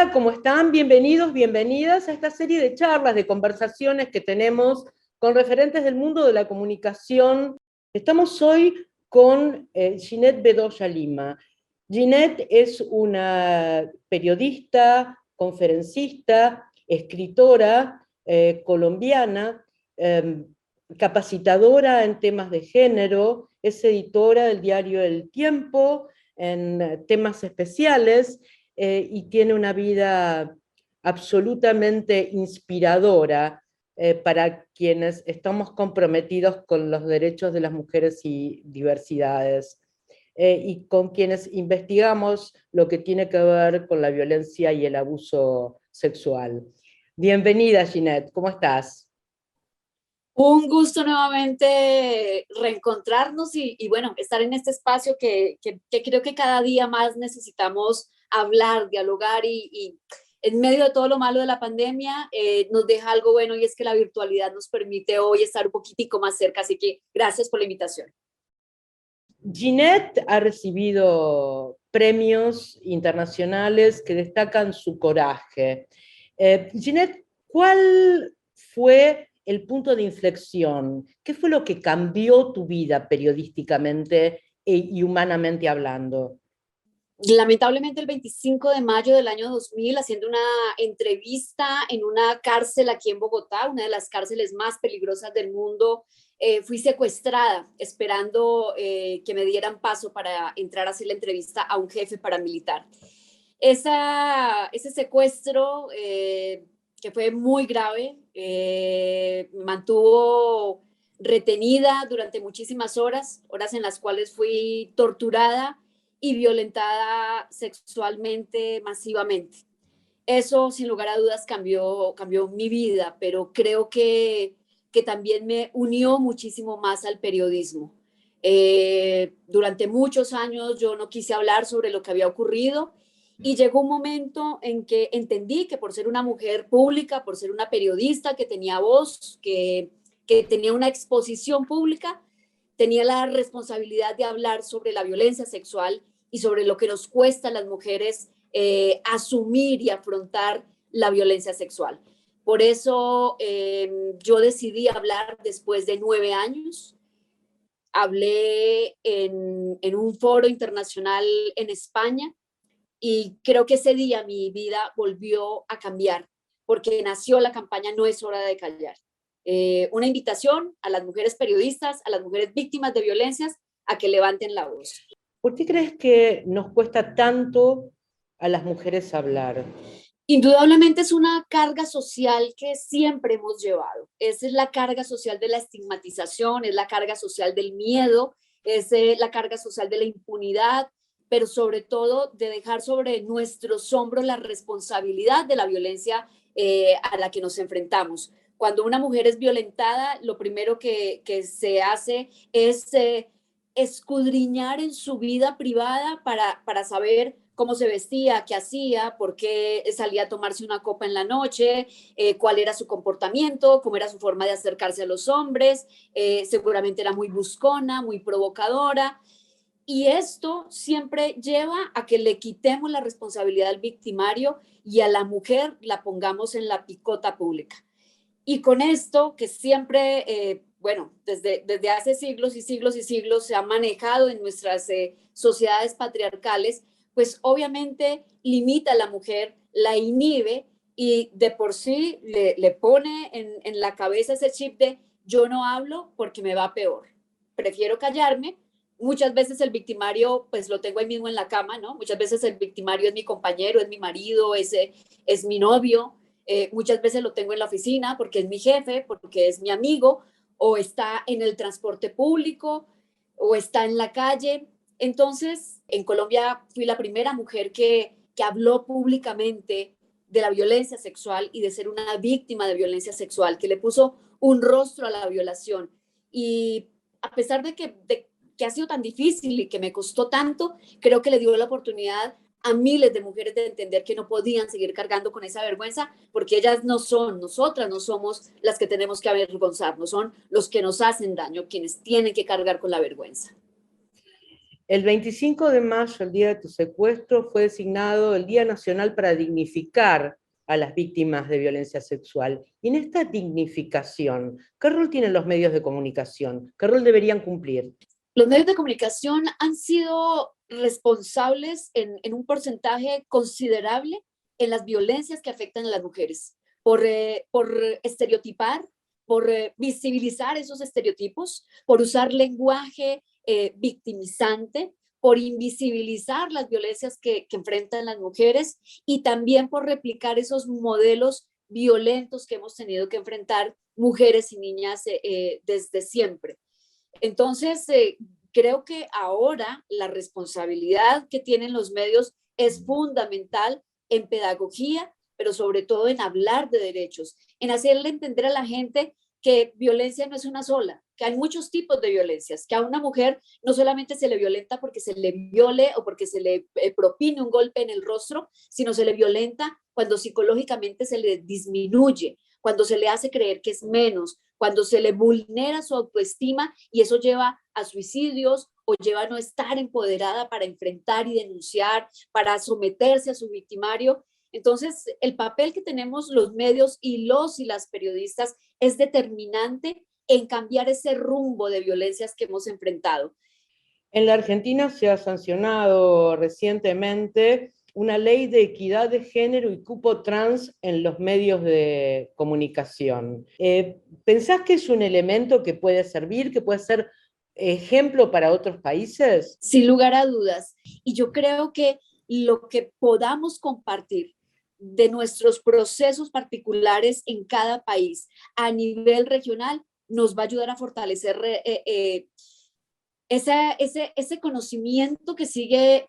Hola, ¿cómo están? Bienvenidos, bienvenidas a esta serie de charlas, de conversaciones que tenemos con referentes del mundo de la comunicación. Estamos hoy con Ginette Bedoya Lima. Ginette es una periodista, conferencista, escritora colombiana, capacitadora en temas de género, es editora del diario El Tiempo en temas especiales, y tiene una vida absolutamente inspiradora para quienes estamos comprometidos con los derechos de las mujeres y diversidades, y con quienes investigamos lo que tiene que ver con la violencia y el abuso sexual. Bienvenida, Ginette, ¿cómo estás? Un gusto nuevamente reencontrarnos y bueno, estar en este espacio que creo que cada día más necesitamos hablar, dialogar y en medio de todo lo malo de la pandemia nos deja algo bueno y es que la virtualidad nos permite hoy estar un poquitico más cerca, así que gracias por la invitación. Ginette ha recibido premios internacionales que destacan su coraje. Ginette, ¿cuál fue el punto de inflexión? ¿Qué fue lo que cambió tu vida periodísticamente y humanamente hablando? Lamentablemente el 25 de mayo del año 2000, haciendo una entrevista en una cárcel aquí en Bogotá, una de las cárceles más peligrosas del mundo, fui secuestrada esperando que me dieran paso para entrar a hacer la entrevista a un jefe paramilitar. Ese secuestro, que fue muy grave, me mantuvo retenida durante muchísimas horas, horas en las cuales fui torturada y violentada sexualmente masivamente. Eso, sin lugar a dudas, cambió mi vida, pero creo que también me unió muchísimo más al periodismo. Durante muchos años yo no quise hablar sobre lo que había ocurrido y llegó un momento en que entendí que por ser una mujer pública, por ser una periodista que tenía voz, que tenía una exposición pública, tenía la responsabilidad de hablar sobre la violencia sexual y sobre lo que nos cuesta a las mujeres asumir y afrontar la violencia sexual. Por eso yo decidí hablar después de 9 años. Hablé en un foro internacional en España y creo que ese día mi vida volvió a cambiar porque nació la campaña No es hora de callar. Una invitación a las mujeres periodistas, a las mujeres víctimas de violencias, a que levanten la voz. ¿Por qué crees que nos cuesta tanto a las mujeres hablar? Indudablemente es una carga social que siempre hemos llevado. Esa es la carga social de la estigmatización, es la carga social del miedo, es la carga social de la impunidad, pero sobre todo de dejar sobre nuestros hombros la responsabilidad de la violencia a la que nos enfrentamos. Cuando una mujer es violentada, lo primero que se hace es escudriñar en su vida privada para saber cómo se vestía, qué hacía, por qué salía a tomarse una copa en la noche, cuál era su comportamiento, cómo era su forma de acercarse a los hombres, seguramente era muy buscona, muy provocadora. Y esto siempre lleva a que le quitemos la responsabilidad al victimario y a la mujer la pongamos en la picota pública. Y con esto, que siempre, bueno, desde hace siglos y siglos y siglos se ha manejado en nuestras sociedades patriarcales, pues obviamente limita a la mujer, la inhibe y de por sí le pone en la cabeza ese chip de yo no hablo porque me va peor. Prefiero callarme. Muchas veces el victimario, pues lo tengo ahí mismo en la cama, ¿no? Muchas veces el victimario es mi compañero, es mi marido, es mi novio. Muchas veces lo tengo en la oficina porque es mi jefe, porque es mi amigo, o está en el transporte público, o está en la calle. Entonces, en Colombia fui la primera mujer que habló públicamente de la violencia sexual y de ser una víctima de violencia sexual, que le puso un rostro a la violación. Y a pesar que ha sido tan difícil y que me costó tanto, creo que le dio la oportunidad a miles de mujeres de entender que no podían seguir cargando con esa vergüenza, porque ellas no son, nosotras no somos las que tenemos que avergonzarnos, son los que nos hacen daño, quienes tienen que cargar con la vergüenza. El 25 de mayo, el día de tu secuestro, fue designado el Día Nacional para dignificar a las víctimas de violencia sexual. Y en esta dignificación, ¿qué rol tienen los medios de comunicación? ¿Qué rol deberían cumplir? Los medios de comunicación han sido responsables en un porcentaje considerable en las violencias que afectan a las mujeres, por estereotipar, por visibilizar esos estereotipos, por usar lenguaje victimizante, por invisibilizar las violencias que enfrentan las mujeres y también por replicar esos modelos violentos que hemos tenido que enfrentar mujeres y niñas desde siempre. Entonces, creo que ahora la responsabilidad que tienen los medios es fundamental en pedagogía, pero sobre todo en hablar de derechos, en hacerle entender a la gente que violencia no es una sola, que hay muchos tipos de violencias, que a una mujer no solamente se le violenta porque se le viole o porque se le propine un golpe en el rostro, sino se le violenta cuando psicológicamente se le disminuye, cuando se le hace creer que es menos, cuando se le vulnera su autoestima y eso lleva a suicidios o lleva a no estar empoderada para enfrentar y denunciar, para someterse a su victimario. Entonces, el papel que tenemos los medios y las periodistas es determinante en cambiar ese rumbo de violencias que hemos enfrentado. En la Argentina se ha sancionado recientemente una ley de equidad de género y cupo trans en los medios de comunicación. ¿Pensás que es un elemento que puede servir, que puede ser ejemplo para otros países? Sin lugar a dudas. Y yo creo que lo que podamos compartir de nuestros procesos particulares en cada país a nivel regional nos va a ayudar a fortalecer ese conocimiento que sigue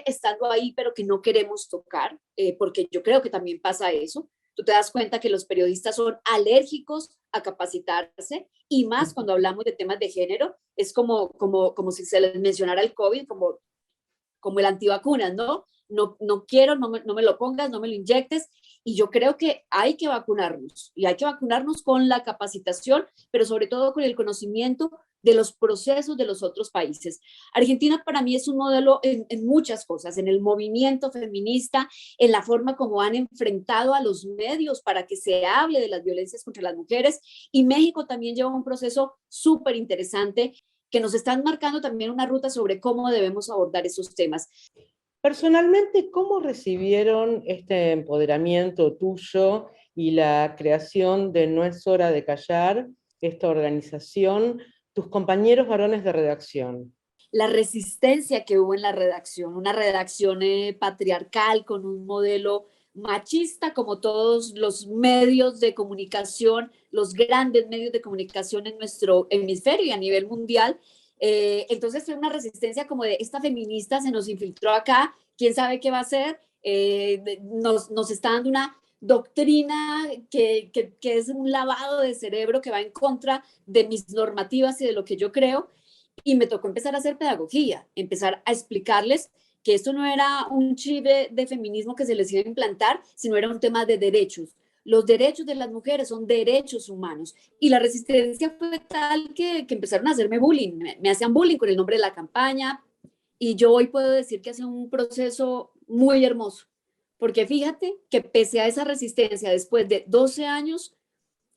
estando ahí, pero que no queremos tocar, porque yo creo que también pasa eso. Tú te das cuenta que los periodistas son alérgicos a capacitarse y más cuando hablamos de temas de género, es como si se les mencionara el COVID, como el antivacunas, ¿no? No quiero, no me lo pongas, no me lo inyectes. Y yo creo que hay que vacunarnos y hay que vacunarnos con la capacitación, pero sobre todo con el conocimiento de los procesos de los otros países. Argentina para mí es un modelo en muchas cosas, en el movimiento feminista, en la forma como han enfrentado a los medios para que se hable de las violencias contra las mujeres. Y México también lleva un proceso súper interesante que nos están marcando también una ruta sobre cómo debemos abordar esos temas. Personalmente, ¿cómo recibieron este empoderamiento tuyo y la creación de No es hora de callar, esta organización, tus compañeros varones de redacción? La resistencia que hubo en la redacción, una redacción patriarcal con un modelo machista como todos los medios de comunicación, los grandes medios de comunicación en nuestro hemisferio y a nivel mundial. Entonces fue una resistencia como de esta feminista se nos infiltró acá, quién sabe qué va a hacer, nos está dando una doctrina que es un lavado de cerebro que va en contra de mis normativas y de lo que yo creo. Y me tocó empezar a hacer pedagogía, empezar a explicarles que esto no era un chip de feminismo que se les iba a implantar, sino era un tema de derechos. Los derechos de las mujeres son derechos humanos. Y la resistencia fue tal que empezaron a hacerme bullying. Me hacían bullying con el nombre de la campaña. Y yo hoy puedo decir que hace un proceso muy hermoso. Porque fíjate que pese a esa resistencia, después de 12 años,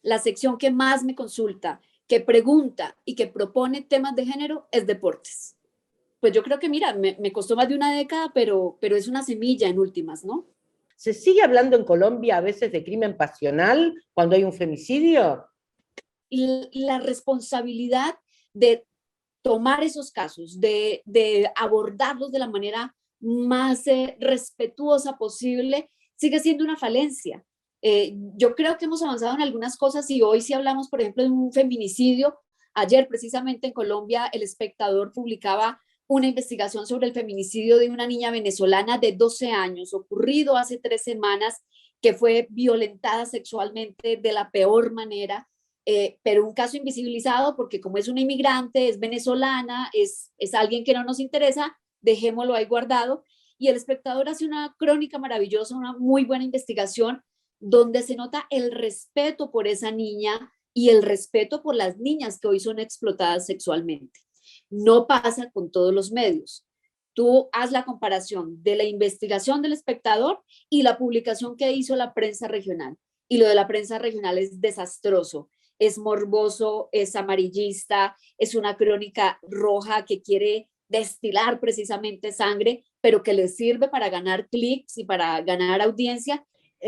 la sección que más me consulta, que pregunta y que propone temas de género es deportes. Pues yo creo que, mira, me costó más de una década, pero es una semilla en últimas, ¿no? ¿Se sigue hablando en Colombia a veces de crimen pasional cuando hay un femicidio? Y la responsabilidad de tomar esos casos, de abordarlos de la manera más respetuosa posible, sigue siendo una falencia. Yo creo que hemos avanzado en algunas cosas y hoy si hablamos, por ejemplo, de un feminicidio, ayer precisamente en Colombia el espectador publicaba una investigación sobre el feminicidio de una niña venezolana de 12 años, ocurrido hace 3 semanas, que fue violentada sexualmente de la peor manera, pero un caso invisibilizado porque como es una inmigrante, es venezolana, es alguien que no nos interesa, dejémoslo ahí guardado. Y el espectador hace una crónica maravillosa, una muy buena investigación donde se nota el respeto por esa niña y el respeto por las niñas que hoy son explotadas sexualmente. No pasa con todos los medios. Tú haz la comparación de la investigación del Espectador y la publicación que hizo la prensa regional. Y lo de la prensa regional es desastroso, es morboso, es amarillista, es una crónica roja que quiere destilar precisamente sangre, pero que le sirve para ganar clics y para ganar audiencia.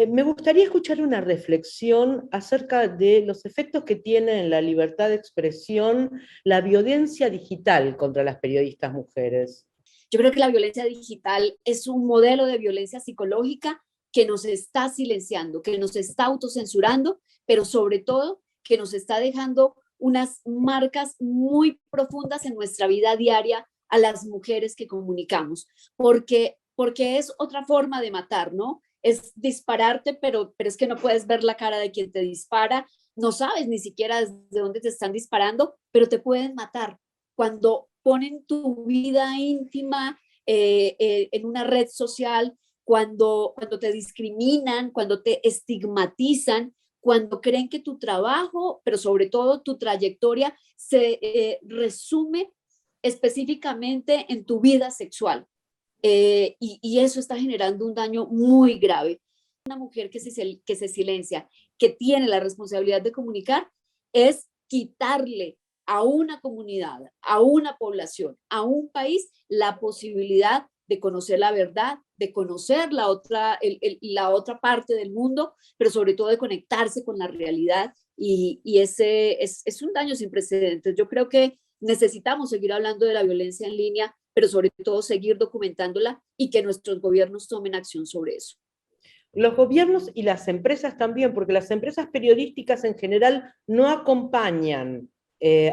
Me gustaría escuchar una reflexión acerca de los efectos que tiene en la libertad de expresión la violencia digital contra las periodistas mujeres. Yo creo que la violencia digital es un modelo de violencia psicológica que nos está silenciando, que nos está autocensurando, pero sobre todo que nos está dejando unas marcas muy profundas en nuestra vida diaria a las mujeres que comunicamos, porque es otra forma de matar, ¿no? Es dispararte, pero es que no puedes ver la cara de quien te dispara, no sabes ni siquiera desde dónde te están disparando, pero te pueden matar. Cuando ponen tu vida íntima en una red social, cuando te discriminan, cuando te estigmatizan, cuando creen que tu trabajo, pero sobre todo tu trayectoria, se resume específicamente en tu vida sexual. Y eso está generando un daño muy grave. Una mujer que se silencia, que tiene la responsabilidad de comunicar, es quitarle a una comunidad, a una población, a un país, la posibilidad de conocer la verdad, de conocer la otra parte del mundo, pero sobre todo de conectarse con la realidad. Y ese es un daño sin precedentes. Yo creo que necesitamos seguir hablando de la violencia en línea, pero sobre todo seguir documentándola y que nuestros gobiernos tomen acción sobre eso. Los gobiernos y las empresas también, porque las empresas periodísticas en general no acompañan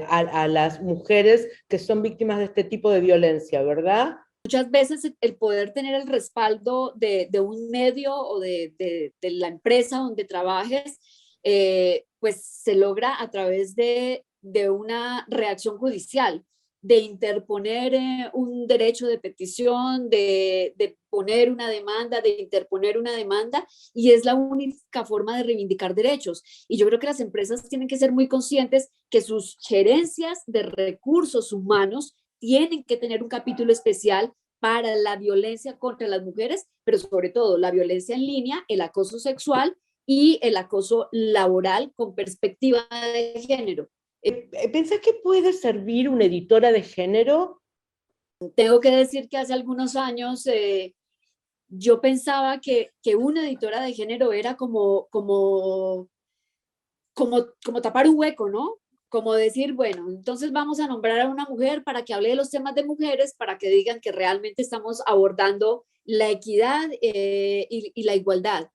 a las mujeres que son víctimas de este tipo de violencia, ¿verdad? Muchas veces el poder tener el respaldo de un medio o de la empresa donde trabajes, pues se logra a través de una reacción judicial, de interponer un derecho de petición, de poner una demanda, de interponer una demanda, y es la única forma de reivindicar derechos. Y yo creo que las empresas tienen que ser muy conscientes que sus gerencias de recursos humanos tienen que tener un capítulo especial para la violencia contra las mujeres, pero sobre todo la violencia en línea, el acoso sexual y el acoso laboral con perspectiva de género. ¿Pensás que puede servir una editora de género? Tengo que decir que hace algunos años yo pensaba que una editora de género era como tapar un hueco, ¿no? Como decir, bueno, entonces vamos a nombrar a una mujer para que hable de los temas de mujeres, para que digan que realmente estamos abordando la equidad y la igualdad.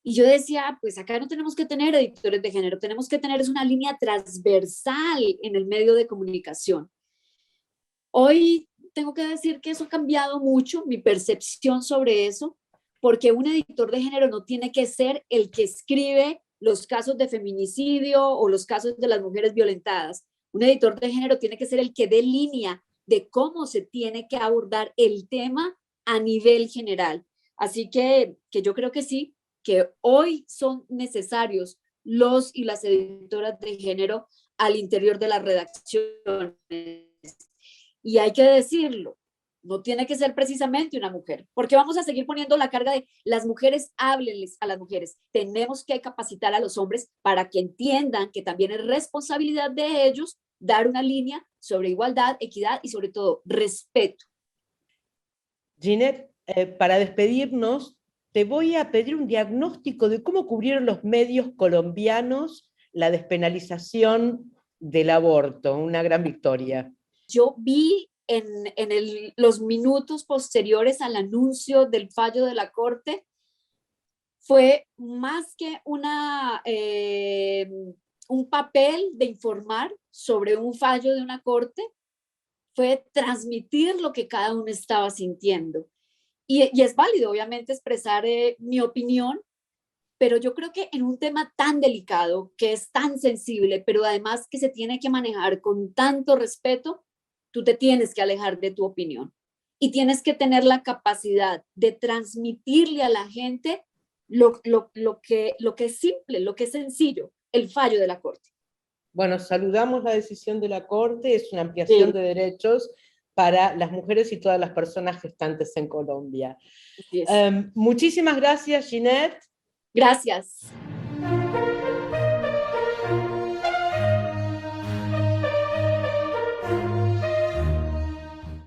Y yo decía, pues acá no tenemos que tener editores de género, tenemos que tener es una línea transversal en el medio de comunicación. Hoy tengo que decir que eso ha cambiado mucho, mi percepción sobre eso, porque un editor de género no tiene que ser el que escribe los casos de feminicidio o los casos de las mujeres violentadas. Un editor de género tiene que ser el que dé línea de cómo se tiene que abordar el tema a nivel general. Así que yo creo que sí, que hoy son necesarios los y las editoras de género al interior de las redacciones. Y hay que decirlo, no tiene que ser precisamente una mujer, porque vamos a seguir poniendo la carga de las mujeres, háblenles a las mujeres. Tenemos que capacitar a los hombres para que entiendan que también es responsabilidad de ellos dar una línea sobre igualdad, equidad y sobre todo respeto. Ginette, para despedirnos, te voy a pedir un diagnóstico de cómo cubrieron los medios colombianos la despenalización del aborto, una gran victoria. Yo vi en los minutos posteriores al anuncio del fallo de la Corte, fue más que un papel de informar sobre un fallo de una Corte, fue transmitir lo que cada uno estaba sintiendo. Y es válido, obviamente, expresar mi opinión, pero yo creo que en un tema tan delicado, que es tan sensible, pero además que se tiene que manejar con tanto respeto, tú te tienes que alejar de tu opinión y tienes que tener la capacidad de transmitirle a la gente lo que es simple, lo que es sencillo, el fallo de la Corte. Bueno, saludamos la decisión de la Corte, es una ampliación de derechos, para las mujeres y todas las personas gestantes en Colombia. Así es. Muchísimas gracias, Ginette. Gracias.